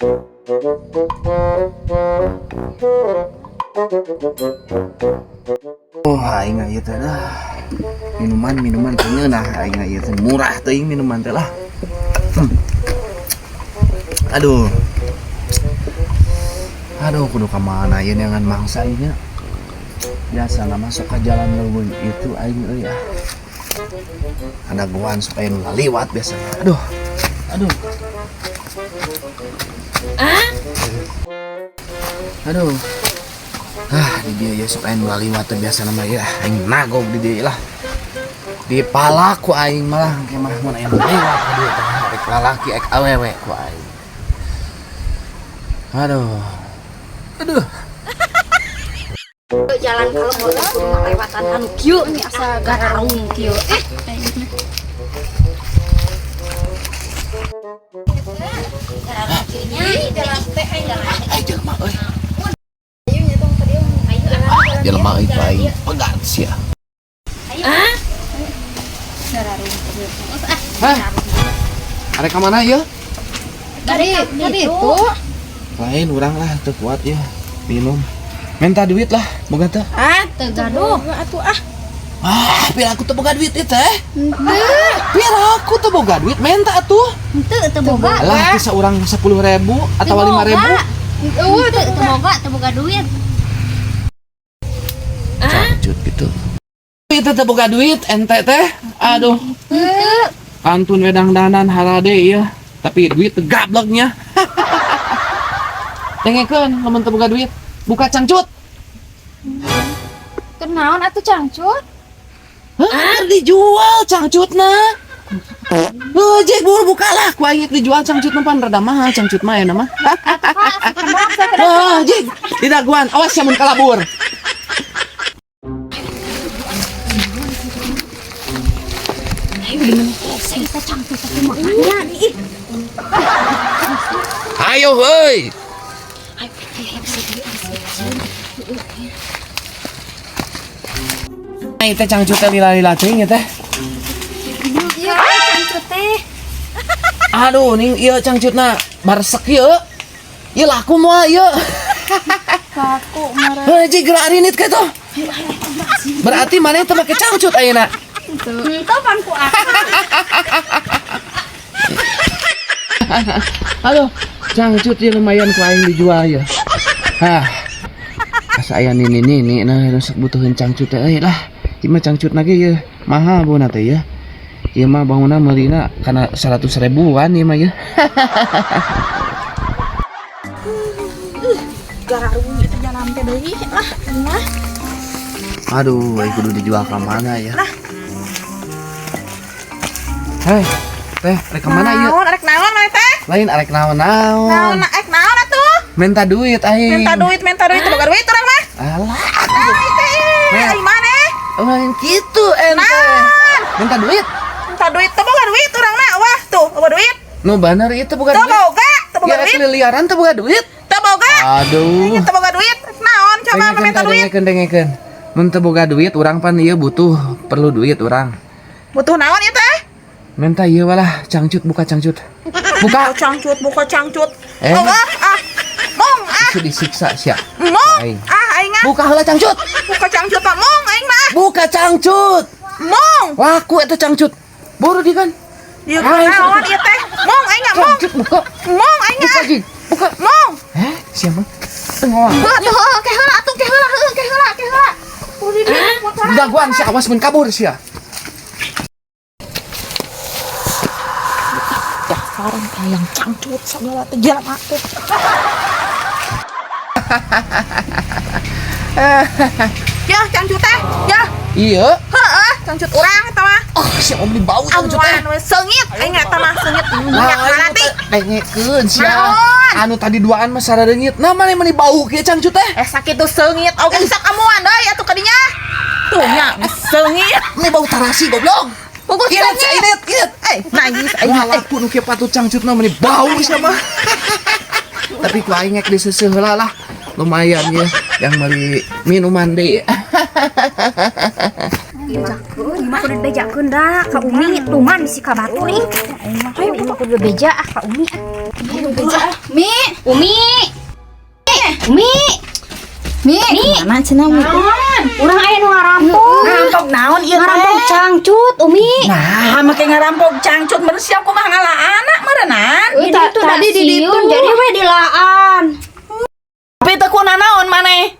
Oh, aing ieu teh dah. Minuman teh ngeunah aing ieu teh murah teuing minuman teh lah. Aduh. Aduh, kudu ka mana ieu neangan mangsa ieu nya. Biasana masuk ke jalan leuweung itu aing euy ah. Ada goan supaya nu liwat biasana. Aduh. Aduh. Di dia ya sok aing laliwat teh biasa nama ya aing nagog di dia lah. Di palaku aing malah ke mah mun aing lewat ka dieu teh rek lalaki ek awewe ku aing. Aduh. Jalan kalau mau lewatan anu kieu nih asa gararung kieu. Jalan teh Jelema euy. Jelema itu aing pegat sia. Arek ka mana ieu? Dari itu. Lain urang lah teu kuat ya minum. Minta duit lah boga teh. Teu gaduh atuh Biar aku teu boga duit ieu teh. Biar aku teu boga duit minta atuh. Teu boga. Alah bisa urang 10.000 atau 5.000. Teu boga duit. Lanjut gitu. Itu teu boga duit ente teh. Aduh. Kantun wedang danan harade ieu. Tapi duit teu gableknya. Dengekeun lamun teu boga duit, buka cangcut. Kenaon atuh cangcut? Dijual cangcutna. Jek buru bukalah, ku aing dijual cangcut pan rada mahal cangcut mah eta mah. Jek, di daguan, awas ya mun kalabur. Ayo heuy. Ai teh cangcut teh lila-lila teuing teh. Iya cangcut teh. Aduh ning ieu cangcutna baresek ieu. Ieu laku moal ieu. Laku marah. Heuh gerak rinit ka tuh. Berarti maneh teu make cangcut ayeuna. Henteu pan ku Aduh, cangcut ieu lumayan ku aing dijual ieu. Asa aya nini nah sok butuhin cangcut teh euy lah. Ieu mah cangcutna ge ieu mahal beuna teh ya. Ieu mah bangunna meulina kana 100.000-an ieu mah ya. gararung itu jalan teh deui lah mah. Aduh, kudu dijual ka mana ya? Hei, teh, rek ka mana ieu? Arek naon teh? Lain arek naon-naon. Naon atuh? Minta duit aing. Minta duit, boga duit urang mah. Alah, Dari mana? lain kitu ente. Minta duit. Minta duit, teu boga duit urang mah. Wah, tuh, boga duit. Nu bener ieu teu boga Teu duit. boga, teu boga Ya duit. keliliaran teu boga duit. Teu boga. Aduh. Teu boga duit. Naon coba minta duit? Dengekeun. Mun teu boga duit urang pan ieu butuh perlu duit urang. Butuh naon ieu teh? Minta ieu walah cangcut buka cangcut. Buka Buka cangcut. Eh. Mong itu disiksa sia. Mong. Aing. Aing mah. Buka heula cangcut. Buka cangcut Pak Mong aing mah. Buka cangcut. Mong. Laku eta cangcut. Buru di kan. Ieu naon ieu teh? Mong aing mah mong. Cangcut buka. Mong aing Buka mah. Jing. Buka. Mong. Siapa? Tengok. Atuh ke heula atuh ke heula. Uri di putar. Daguan si awas mun kabur sia. Dasarna tayang cangcut segala teh jelema teh. Ya cangcut teh. Ya. Iya. Heeh, cangcut urang eta mah. Si om di bau cangcut teh. Awan we seungit aing eta mah seungit minyak malati. Dengekeun sia. Naon? Anu tadi duaan mah sarareungit. Nah mana meni bau kieu cangcut teh. Sakitu seungit oge sok amuan deui atuh ka dinya. Tuh nya seungit. Ini bau tarasi goblok. Bungkus seungit. Init. Nangis Aing laku nu kieu patu cangcutna meni bau sia mah. Tapi ku aing ngek diseuseuh heula lah. Lumayan ya yang beli minuman deh. Bejakeun, mah kudu bejakeun da ka Umi tuman si ka batur ih. Ayo mah kudu beja ka Umi. Mi, Umi. Umi. Mi, Mana cenah Umi? urang aya nu ngarampok. Ngarampok naon ieu Ngarampok teh? cangcut, Umi. Nah, make ngarampok cangcut meureun siap kumaha ngalaana meureunnan. Tadi di ditu jadi we dilaan. Tapi teu kuna naon maneh?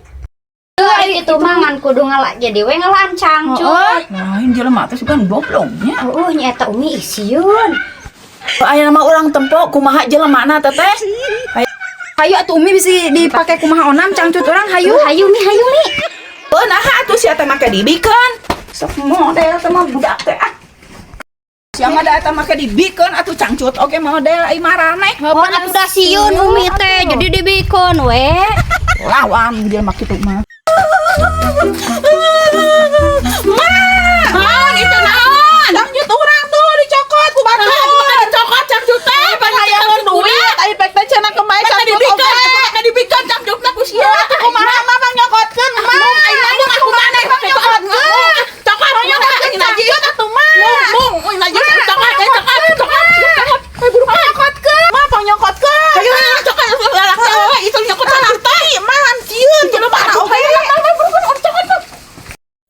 Ari kitu mah ngan kudu ngalak jadi we ngalaan cangcut. Lain jelema teh sugan gobloknya. Nyaeta Umi isieun. Aya nama urang tempo kumaha jelemana teh teh? Hayu atuh Umi bisa dipake kumaha onam cangcut orang hayu. Hayu Mi, hayu Mi. Oh nah atuh sia teh make dibikeun. Sok model teh mah budak teh. Sia mah da eta make dibikeun atuh cangcut oge model ai maraneh. Oh, atuh da sieun Umi teh jadi dibikeun we. Lawan jelema kitu mah. Naon itu naon? Cangcut urang tuh dicokot ku batur. Dicokot cangcut teh pangayangan duit ai pek teh cenah kembali cangcut oge. Make dibikeun cangcutna ku sia. Kumaha mah bang nyokotkeun mah. Ai nanggung aku maneh nyokotkeun. Cokot nyokotkeun cangcut atuh mah. Mung, lagi cokot cokot. Ai buru nyokotkeun. Mah pang nyokotkeun. Ayo cokot lalak teh itu nyokot lalak teh mah sieun jelema oge.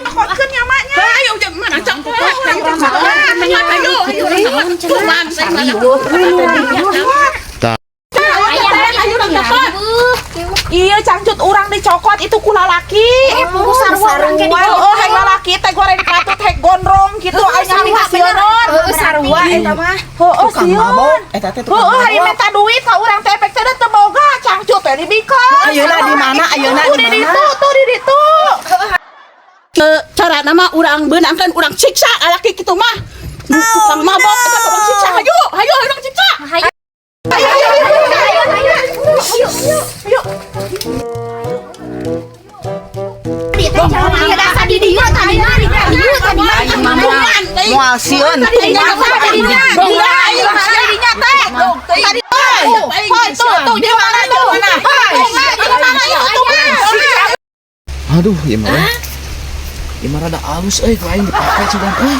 Nyokotkeun nyamaknya. Ayo mana cokot. Iya cangcut urang dicokot itu kula laki. Sarua Oh hek lalaki teh goreng dipatut hek gondrong gitu aya minta sieun. Sarua eta mah. Heueuh sieun. Eta teh tukang mabok. Hari minta duit ka urang teh pek teh teu boga cangcut teh dibikeun. Ayeuna di mana? Ayeuna di mana? Tuh di ditu. Cara nama urang beunangkeun urang siksa lalaki kitu mah. Tukang mabok eta urang siksa hayu urang siksa. Hayu. Ayo. Moal sieun. Aduh, ya marah. Ya marah ada halus ku aing dipake sugan euy.